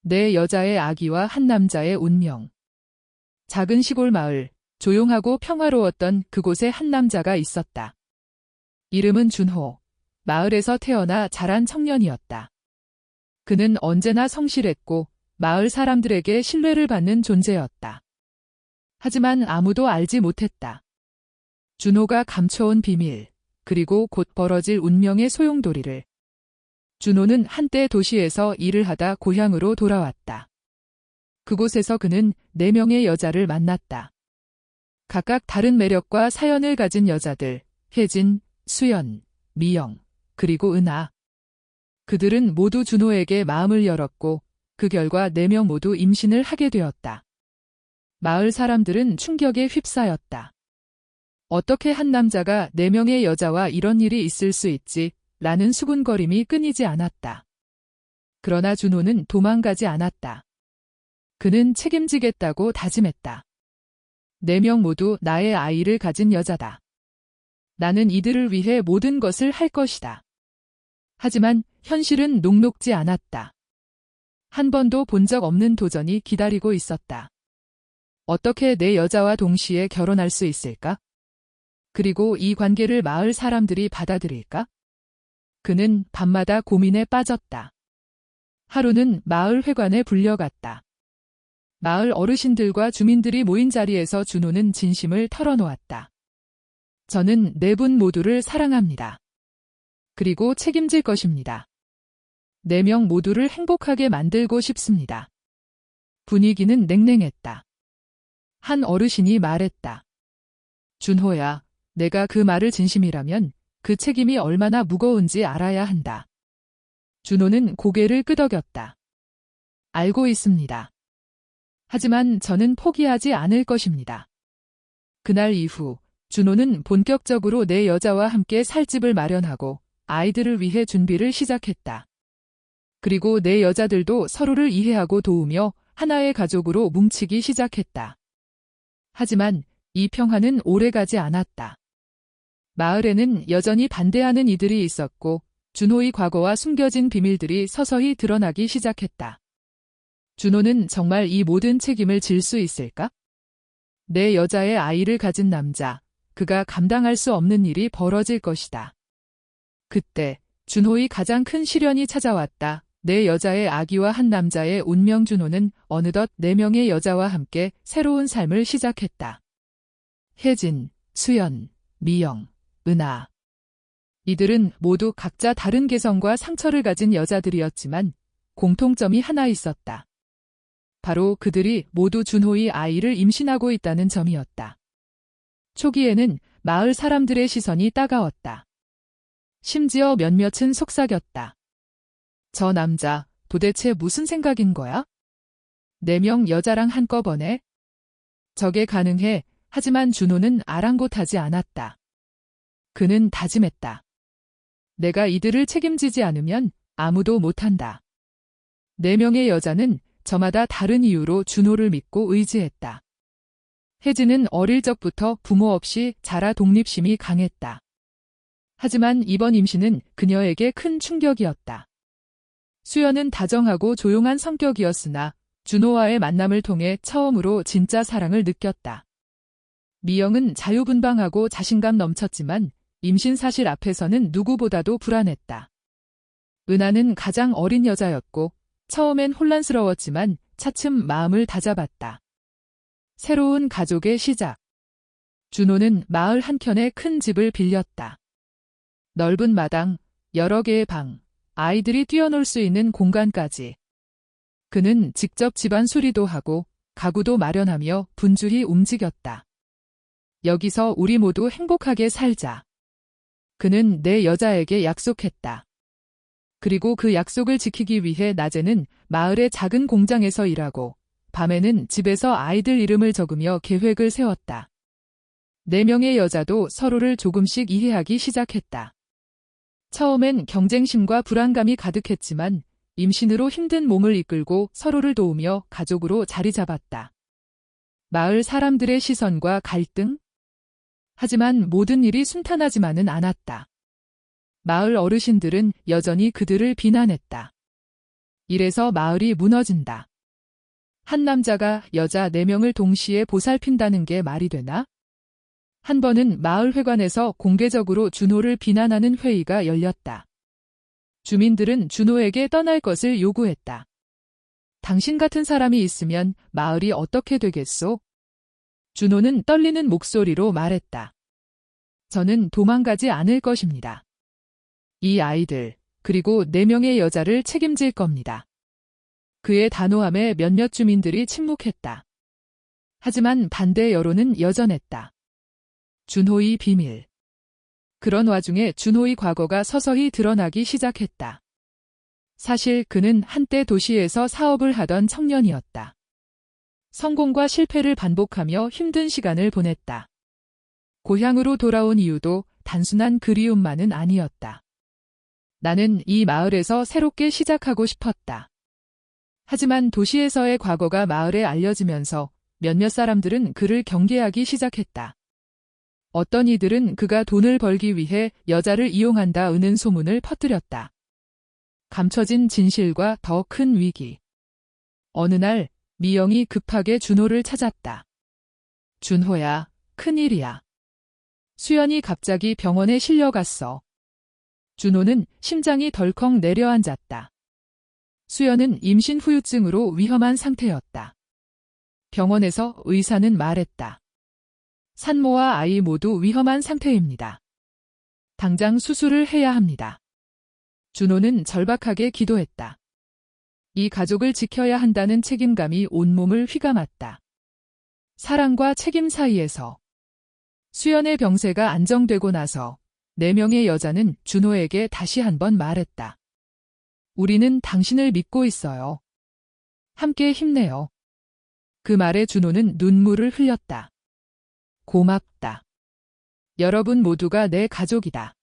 네 여자의 아기와 한 남자의 운명. 작은 시골 마을, 조용하고 평화로웠던 그곳에 한 남자가 있었다. 이름은 준호. 마을에서 태어나 자란 청년이었다. 그는 언제나 성실했고 마을 사람들에게 신뢰를 받는 존재였다. 하지만 아무도 알지 못했다. 준호가 감춰온 비밀, 그리고 곧 벌어질 운명의 소용돌이를. 준호는 한때 도시에서 일을 하다 고향으로 돌아왔다. 그곳에서 그는 4명의 여자를 만났다. 각각 다른 매력과 사연을 가진 여자들, 혜진, 수연, 미영, 그리고 은하. 그들은 모두 준호에게 마음을 열었고 그 결과 4명 모두 임신을 하게 되었다. 마을 사람들은 충격에 휩싸였다. 어떻게 한 남자가 4명의 여자와 이런 일이 있을 수 있지? 라는 수군거림이 끊이지 않았다. 그러나 준호는 도망가지 않았다. 그는 책임지겠다고 다짐했다. 4명 모두 나의 아이를 가진 여자다. 나는 이들을 위해 모든 것을 할 것이다. 하지만 현실은 녹록지 않았다. 한 번도 본 적 없는 도전이 기다리고 있었다. 어떻게 내 여자와 동시에 결혼할 수 있을까? 그리고 이 관계를 마을 사람들이 받아들일까? 그는 밤마다 고민에 빠졌다. 하루는 마을 회관에 불려갔다. 마을 어르신들과 주민들이 모인 자리에서 준호는 진심을 털어놓았다. 저는 4분 모두를 사랑합니다. 그리고 책임질 것입니다. 4명 모두를 행복하게 만들고 싶습니다. 분위기는 냉랭했다. 한 어르신이 말했다. 준호야, 내가 그 말을 진심이라면 그 책임이 얼마나 무거운지 알아야 한다. 준호는 고개를 끄덕였다. 알고 있습니다. 하지만 저는 포기하지 않을 것입니다. 그날 이후 준호는 본격적으로 4 여자와 함께 살 집을 마련하고 아이들을 위해 준비를 시작했다. 그리고 4 여자들도 서로를 이해하고 도우며 하나의 가족으로 뭉치기 시작했다. 하지만 이 평화는 오래가지 않았다. 마을에는 여전히 반대하는 이들이 있었고 준호의 과거와 숨겨진 비밀들이 서서히 드러나기 시작했다. 준호는 정말 이 모든 책임을 질 수 있을까? 4 여자의 아이를 가진 남자, 그가 감당할 수 없는 일이 벌어질 것이다. 그때 준호의 가장 큰 시련이 찾아왔다. 4 여자의 아기와 한 남자의 운명. 준호는 어느덧 4명의 여자와 함께 새로운 삶을 시작했다. 혜진, 수연, 미영, 은하. 이들은 모두 각자 다른 개성과 상처를 가진 여자들이었지만 공통점이 하나 있었다. 바로 그들이 모두 준호의 아이를 임신하고 있다는 점이었다. 초기에는 마을 사람들의 시선이 따가웠다. 심지어 몇몇은 속삭였다. 저 남자 도대체 무슨 생각인 거야? 4명 여자랑 한꺼번에? 저게 가능해. 하지만 준호는 아랑곳하지 않았다. 그는 다짐했다. 내가 이들을 책임지지 않으면 아무도 못한다. 4명의 여자는 저마다 다른 이유로 준호를 믿고 의지했다. 혜진은 어릴 적부터 부모 없이 자라 독립심이 강했다. 하지만 이번 임신은 그녀에게 큰 충격이었다. 수연은 다정하고 조용한 성격이었으나 준호와의 만남을 통해 처음으로 진짜 사랑을 느꼈다. 미영은 자유분방하고 자신감 넘쳤지만 임신 사실 앞에서는 누구보다도 불안했다. 은하는 가장 어린 여자였고 처음엔 혼란스러웠지만 차츰 마음을 다잡았다. 새로운 가족의 시작. 준호는 마을 한켠에 큰 집을 빌렸다. 넓은 마당, 여러 개의 방, 아이들이 뛰어놀 수 있는 공간까지. 그는 직접 집안 수리도 하고 가구도 마련하며 분주히 움직였다. 여기서 우리 모두 행복하게 살자. 그는 4 여자에게 약속했다. 그리고 그 약속을 지키기 위해 낮에는 마을의 작은 공장에서 일하고 밤에는 집에서 아이들 이름을 적으며 계획을 세웠다. 4명의 여자도 서로를 조금씩 이해하기 시작했다. 처음엔 경쟁심과 불안감이 가득했지만 임신으로 힘든 몸을 이끌고 서로를 도우며 가족으로 자리 잡았다. 마을 사람들의 시선과 갈등? 하지만 모든 일이 순탄하지만은 않았다. 마을 어르신들은 여전히 그들을 비난했다. 이래서 마을이 무너진다. 한 남자가 여자 4명을 동시에 보살핀다는 게 말이 되나? 한 번은 마을 회관에서 공개적으로 준호를 비난하는 회의가 열렸다. 주민들은 준호에게 떠날 것을 요구했다. 당신 같은 사람이 있으면 마을이 어떻게 되겠소? 준호는 떨리는 목소리로 말했다. 저는 도망가지 않을 것입니다. 이 아이들, 그리고 4명의 여자를 책임질 겁니다. 그의 단호함에 몇몇 주민들이 침묵했다. 하지만 반대 여론은 여전했다. 준호의 비밀. 그런 와중에 준호의 과거가 서서히 드러나기 시작했다. 사실 그는 한때 도시에서 사업을 하던 청년이었다. 성공과 실패를 반복하며 힘든 시간을 보냈다. 고향으로 돌아온 이유도 단순한 그리움만은 아니었다. 나는 이 마을에서 새롭게 시작하고 싶었다. 하지만 도시에서의 과거가 마을에 알려지면서 몇몇 사람들은 그를 경계하기 시작했다. 어떤 이들은 그가 돈을 벌기 위해 여자를 이용한다는 소문을 퍼뜨렸다. 감춰진 진실과 더 큰 위기. 어느 날 미영이 급하게 준호를 찾았다. 준호야, 큰일이야. 수연이 갑자기 병원에 실려갔어. 준호는 심장이 덜컥 내려앉았다. 수연은 임신 후유증으로 위험한 상태였다. 병원에서 의사는 말했다. 산모와 아이 모두 위험한 상태입니다. 당장 수술을 해야 합니다. 준호는 절박하게 기도했다. 이 가족을 지켜야 한다는 책임감이 온몸을 휘감았다. 사랑과 책임 사이에서 수연의 병세가 안정되고 나서 4명의 여자는 준호에게 다시 한번 말했다. 우리는 당신을 믿고 있어요. 함께 힘내요. 그 말에 준호는 눈물을 흘렸다. 고맙다. 여러분 모두가 내 가족이다.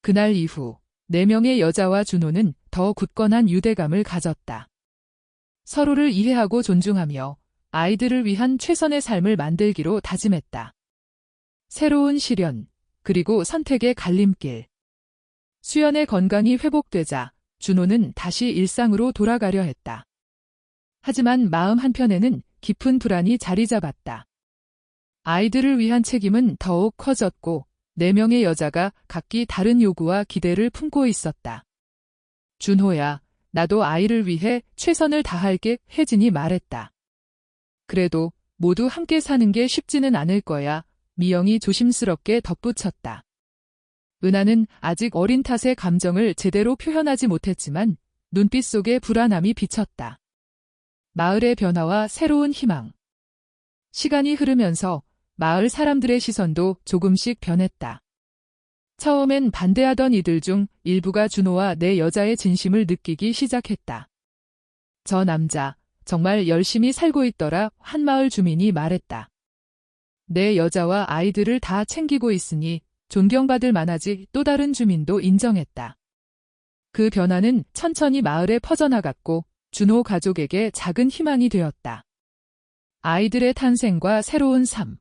그날 이후 4명의 여자와 준호는 더 굳건한 유대감을 가졌다. 서로를 이해하고 존중하며 아이들을 위한 최선의 삶을 만들기로 다짐했다. 새로운 시련, 그리고 선택의 갈림길. 수연의 건강이 회복되자 준호는 다시 일상으로 돌아가려 했다. 하지만 마음 한편에는 깊은 불안이 자리 잡았다. 아이들을 위한 책임은 더욱 커졌고 4명의 여자가 각기 다른 요구와 기대를 품고 있었다. 준호야, 나도 아이를 위해 최선을 다할게, 혜진이 말했다. 그래도 모두 함께 사는 게 쉽지는 않을 거야, 미영이 조심스럽게 덧붙였다. 은하는 아직 어린 탓에 감정을 제대로 표현하지 못했지만 눈빛 속에 불안함이 비쳤다. 마을의 변화와 새로운 희망. 시간이 흐르면서 마을 사람들의 시선도 조금씩 변했다. 처음엔 반대하던 이들 중 일부가 준호와 4 여자의 진심을 느끼기 시작했다. 저 남자, 정말 열심히 살고 있더라, 한 마을 주민이 말했다. 4 여자와 아이들을 다 챙기고 있으니 존경받을 만하지, 또 다른 주민도 인정했다. 그 변화는 천천히 마을에 퍼져나갔고 준호 가족에게 작은 희망이 되었다. 아이들의 탄생과 새로운 삶.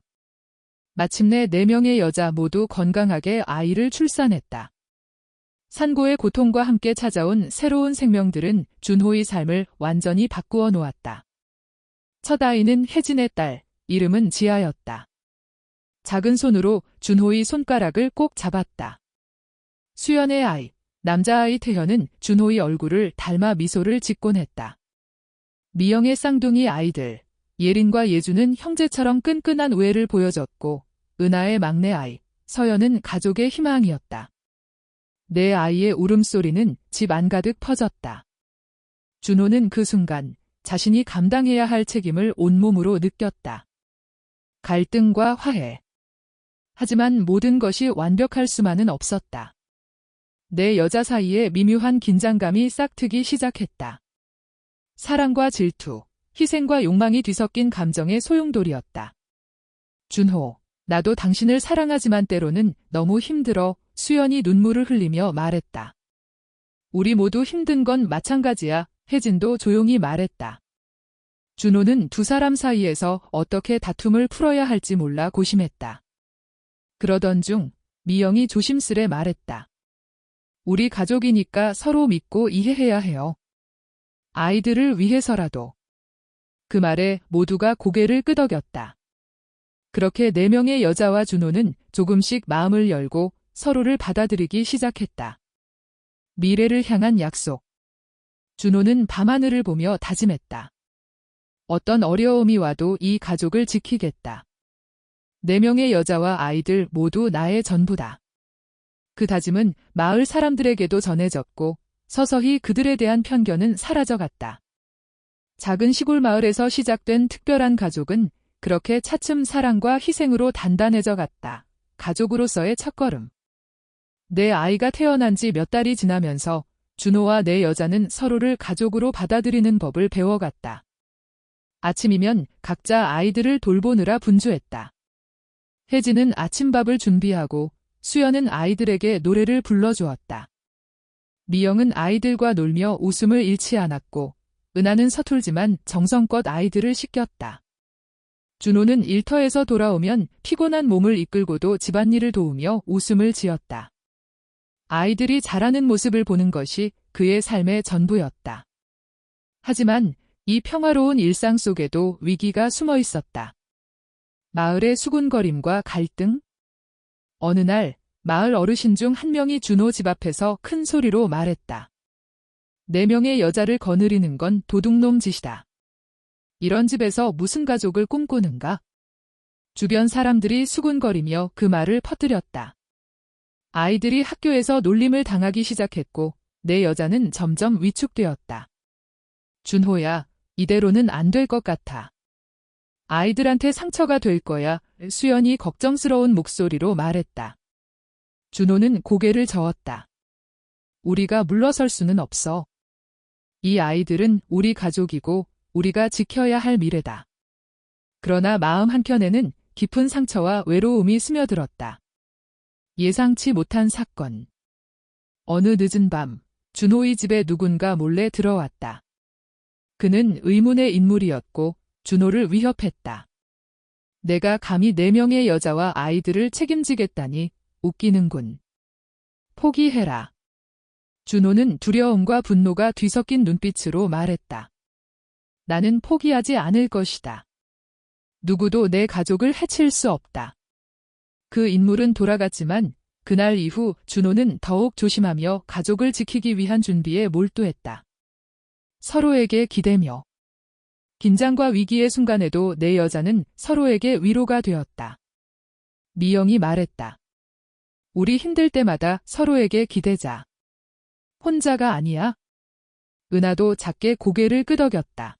마침내 4명의 여자 모두 건강하게 아이를 출산했다. 산고의 고통과 함께 찾아온 새로운 생명들은 준호의 삶을 완전히 바꾸어 놓았다. 첫 아이는 혜진의 딸, 이름은 지아였다. 작은 손으로 준호의 손가락을 꼭 잡았다. 수연의 아이, 남자아이 태현은 준호의 얼굴을 닮아 미소를 짓곤 했다. 미영의 쌍둥이 아이들, 예린과 예주는 형제처럼 끈끈한 우애를 보여줬고 은하의 막내 아이, 서연은 가족의 희망이었다. 4 아이의 울음소리는 집 안가득 퍼졌다. 준호는 그 순간 자신이 감당해야 할 책임을 온몸으로 느꼈다. 갈등과 화해. 하지만 모든 것이 완벽할 수만은 없었다. 4 여자 사이에 미묘한 긴장감이 싹트기 시작했다. 사랑과 질투, 희생과 욕망이 뒤섞인 감정의 소용돌이였다. 준호, 나도 당신을 사랑하지만 때로는 너무 힘들어, 수연이 눈물을 흘리며 말했다. 우리 모두 힘든 건 마찬가지야, 혜진도 조용히 말했다. 준호는 2 사람 사이에서 어떻게 다툼을 풀어야 할지 몰라 고심했다. 그러던 중 미영이 조심스레 말했다. 우리 가족이니까 서로 믿고 이해해야 해요. 아이들을 위해서라도. 그 말에 모두가 고개를 끄덕였다. 그렇게 4명의 여자와 준호는 조금씩 마음을 열고 서로를 받아들이기 시작했다. 미래를 향한 약속. 준호는 밤하늘을 보며 다짐했다. 어떤 어려움이 와도 이 가족을 지키겠다. 4명의 여자와 아이들 모두 나의 전부다. 그 다짐은 마을 사람들에게도 전해졌고 서서히 그들에 대한 편견은 사라져갔다. 작은 시골 마을에서 시작된 특별한 가족은 그렇게 차츰 사랑과 희생으로 단단해져 갔다. 가족으로서의 첫걸음. 내 아이가 태어난 지 몇 달이 지나면서 준호와 내 여자는 서로를 가족으로 받아들이는 법을 배워갔다. 아침이면 각자 아이들을 돌보느라 분주했다. 혜진은 아침밥을 준비하고 수연은 아이들에게 노래를 불러주었다. 미영은 아이들과 놀며 웃음을 잃지 않았고 은하는 서툴지만 정성껏 아이들을 씻겼다. 준호는 일터에서 돌아오면 피곤한 몸을 이끌고도 집안일을 도우며 웃음을 지었다. 아이들이 자라는 모습을 보는 것이 그의 삶의 전부였다. 하지만 이 평화로운 일상 속에도 위기가 숨어 있었다. 마을의 수군거림과 갈등? 어느 날 마을 어르신 중 한 명이 준호 집 앞에서 큰 소리로 말했다. 4명의 여자를 거느리는 건 도둑놈 짓이다. 이런 집에서 무슨 가족을 꿈꾸는가? 주변 사람들이 수군거리며 그 말을 퍼뜨렸다. 아이들이 학교에서 놀림을 당하기 시작했고 내 여자는 점점 위축되었다. 준호야, 이대로는 안 될 것 같아. 아이들한테 상처가 될 거야. 수연이 걱정스러운 목소리로 말했다. 준호는 고개를 저었다. 우리가 물러설 수는 없어. 이 아이들은 우리 가족이고 우리가 지켜야 할 미래다. 그러나 마음 한켠에는 깊은 상처와 외로움이 스며들었다. 예상치 못한 사건. 어느 늦은 밤, 준호의 집에 누군가 몰래 들어왔다. 그는 의문의 인물이었고 준호를 위협했다. 내가 감히 4명의 여자와 아이들을 책임지겠다니 웃기는군. 포기해라. 준호는 두려움과 분노가 뒤섞인 눈빛으로 말했다. 나는 포기하지 않을 것이다. 누구도 내 가족을 해칠 수 없다. 그 인물은 돌아갔지만 그날 이후 준호는 더욱 조심하며 가족을 지키기 위한 준비에 몰두했다. 서로에게 기대며. 긴장과 위기의 순간에도 내 여자는 서로에게 위로가 되었다. 미영이 말했다. 우리 힘들 때마다 서로에게 기대자. 혼자가 아니야. 은하도 작게 고개를 끄덕였다.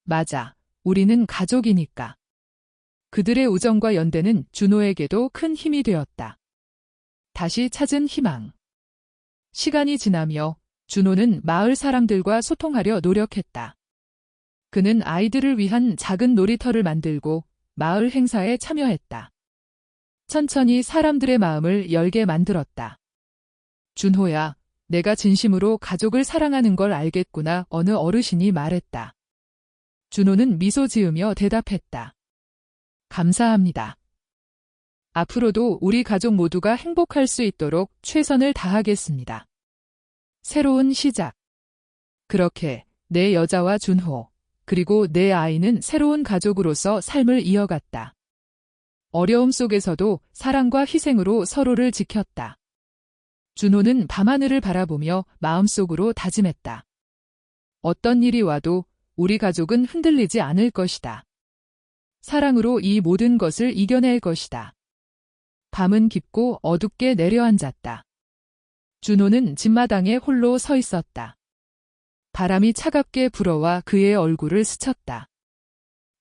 맞아. 우리는 가족이니까. 그들의 우정과 연대는 준호에게도 큰 힘이 되었다. 다시 찾은 희망. 시간이 지나며 준호는 마을 사람들과 소통하려 노력했다. 그는 아이들을 위한 작은 놀이터를 만들고 마을 행사에 참여했다. 천천히 사람들의 마음을 열게 만들었다. 준호야, 내가 진심으로 가족을 사랑하는 걸 알겠구나. 어느 어르신이 말했다. 준호는 미소 지으며 대답했다. 감사합니다. 앞으로도 우리 가족 모두가 행복할 수 있도록 최선을 다하겠습니다. 새로운 시작. 그렇게 내 여자와 준호, 그리고 내 아이는 새로운 가족으로서 삶을 이어갔다. 어려움 속에서도 사랑과 희생으로 서로를 지켰다. 준호는 밤하늘을 바라보며 마음속으로 다짐했다. 어떤 일이 와도 우리 가족은 흔들리지 않을 것이다. 사랑으로 이 모든 것을 이겨낼 것이다. 밤은 깊고 어둡게 내려앉았다. 준호는 집마당에 홀로 서 있었다. 바람이 차갑게 불어와 그의 얼굴을 스쳤다.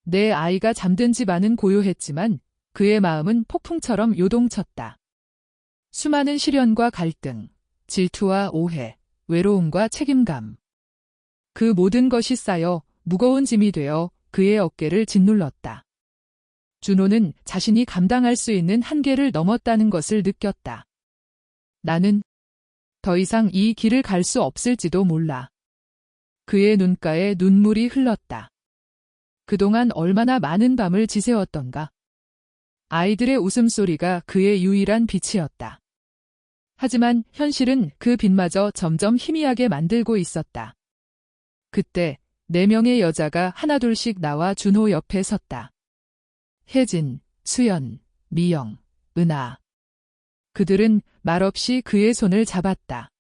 내 아이가 잠든 집안은 고요했지만 그의 마음은 폭풍처럼 요동쳤다. 수많은 시련과 갈등, 질투와 오해, 외로움과 책임감. 그 모든 것이 쌓여 무거운 짐이 되어 그의 어깨를 짓눌렀다. 준호는 자신이 감당할 수 있는 한계를 넘었다는 것을 느꼈다. 나는 더 이상 이 길을 갈 수 없을지도 몰라. 그의 눈가에 눈물이 흘렀다. 그동안 얼마나 많은 밤을 지새웠던가. 아이들의 웃음소리가 그의 유일한 빛이었다. 하지만 현실은 그 빛마저 점점 희미하게 만들고 있었다. 그때 4명의 여자가 하나둘씩 나와 준호 옆에 섰다. 혜진, 수연, 미영, 은하. 그들은 말없이 그의 손을 잡았다.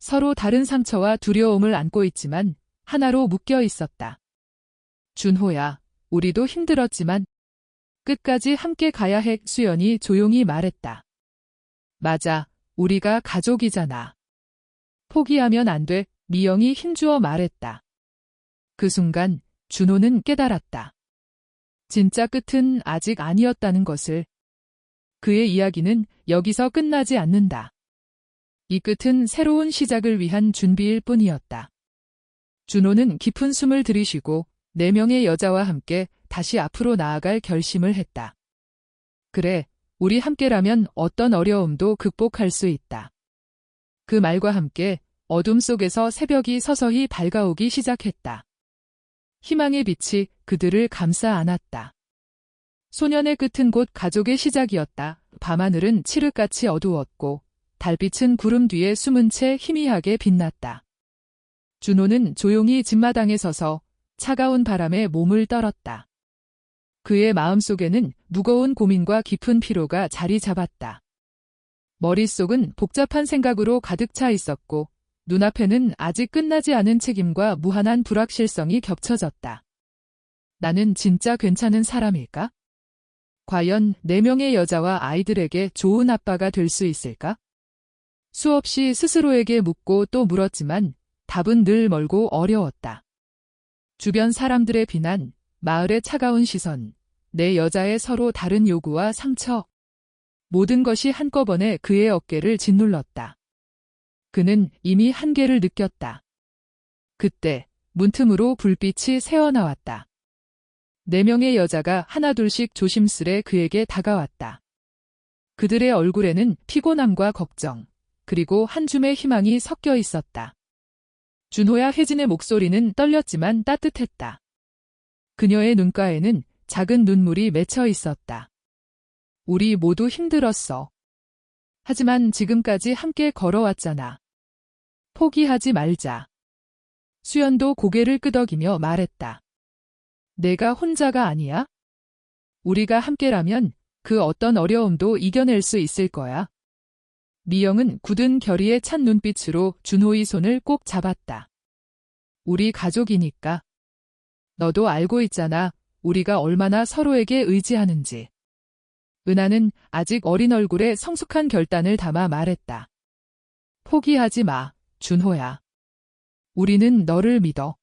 서로 다른 상처와 두려움을 안고 있지만 하나로 묶여 있었다. 준호야, 우리도 힘들었지만 끝까지 함께 가야 해. 수연이 조용히 말했다. 맞아, 우리가 가족이잖아. 포기하면 안 돼. 미영이 힘주어 말했다. 그 순간 준호는 깨달았다. 진짜 끝은 아직 아니었다는 것을. 그의 이야기는 여기서 끝나지 않는다. 이 끝은 새로운 시작을 위한 준비일 뿐이었다. 준호는 깊은 숨을 들이쉬고 4명의 여자와 함께 다시 앞으로 나아갈 결심을 했다. 그래, 우리 함께라면 어떤 어려움도 극복할 수 있다. 그 말과 함께 어둠 속에서 새벽이 서서히 밝아오기 시작했다. 희망의 빛이 그들을 감싸 안았다. 소년의 끝은 곧 가족의 시작이었다. 밤하늘은 칠흑같이 어두웠고 달빛은 구름 뒤에 숨은 채 희미하게 빛났다. 준호는 조용히 집마당에 서서 차가운 바람에 몸을 떨었다. 그의 마음속에는 무거운 고민과 깊은 피로가 자리 잡았다. 머릿속은 복잡한 생각으로 가득 차 있었고 눈앞에는 아직 끝나지 않은 책임과 무한한 불확실성이 겹쳐졌다. 나는 진짜 괜찮은 사람일까? 과연 4명의 여자와 아이들에게 좋은 아빠가 될 수 있을까? 수없이 스스로에게 묻고 또 물었지만 답은 늘 멀고 어려웠다. 주변 사람들의 비난, 마을의 차가운 시선, 내 여자의 서로 다른 요구와 상처. 모든 것이 한꺼번에 그의 어깨를 짓눌렀다. 그는 이미 한계를 느꼈다. 그때 문틈으로 불빛이 새어나왔다. 4명의 여자가 하나둘씩 조심스레 그에게 다가왔다. 그들의 얼굴에는 피곤함과 걱정, 그리고 한 줌의 희망이 섞여 있었다. 준호야. 혜진의 목소리는 떨렸지만 따뜻했다. 그녀의 눈가에는 작은 눈물이 맺혀 있었다. 우리 모두 힘들었어. 하지만 지금까지 함께 걸어왔잖아. 포기하지 말자. 수연도 고개를 끄덕이며 말했다. 내가 혼자가 아니야? 우리가 함께라면 그 어떤 어려움도 이겨낼 수 있을 거야. 미영은 굳은 결의에 찬 눈빛으로 준호의 손을 꼭 잡았다. 우리 가족이니까. 너도 알고 있잖아. 우리가 얼마나 서로에게 의지하는지. 은하는 아직 어린 얼굴에 성숙한 결단을 담아 말했다. 포기하지 마, 준호야. 우리는 너를 믿어.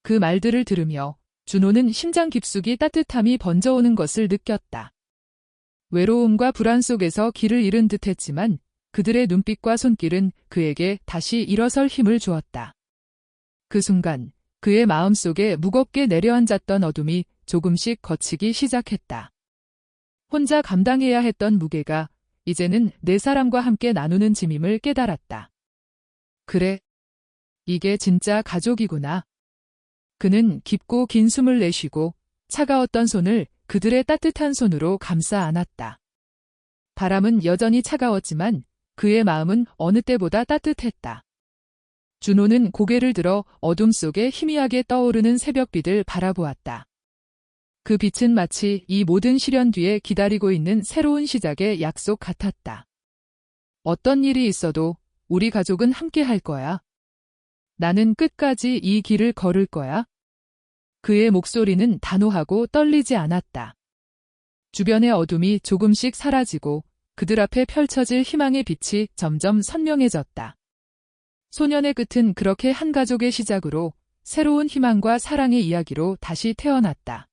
그 말들을 들으며 준호는 심장 깊숙이 따뜻함이 번져오는 것을 느꼈다. 외로움과 불안 속에서 길을 잃은 듯했지만 그들의 눈빛과 손길은 그에게 다시 일어설 힘을 주었다. 그 순간 그의 마음속에 무겁게 내려앉았던 어둠이 조금씩 걷히기 시작했다. 혼자 감당해야 했던 무게가 이제는 내 사람과 함께 나누는 짐임을 깨달았다. 그래, 이게 진짜 가족이구나. 그는 깊고 긴 숨을 내쉬고 차가웠던 손을 그들의 따뜻한 손으로 감싸 안았다. 바람은 여전히 차가웠지만 그의 마음은 어느 때보다 따뜻했다. 준호는 고개를 들어 어둠 속에 희미하게 떠오르는 새벽빛을 바라보았다. 그 빛은 마치 이 모든 시련 뒤에 기다리고 있는 새로운 시작의 약속 같았다. 어떤 일이 있어도 우리 가족은 함께 할 거야. 나는 끝까지 이 길을 걸을 거야. 그의 목소리는 단호하고 떨리지 않았다. 주변의 어둠이 조금씩 사라지고 그들 앞에 펼쳐질 희망의 빛이 점점 선명해졌다. 소년의 끝은 그렇게 한 가족의 시작으로 새로운 희망과 사랑의 이야기로 다시 태어났다.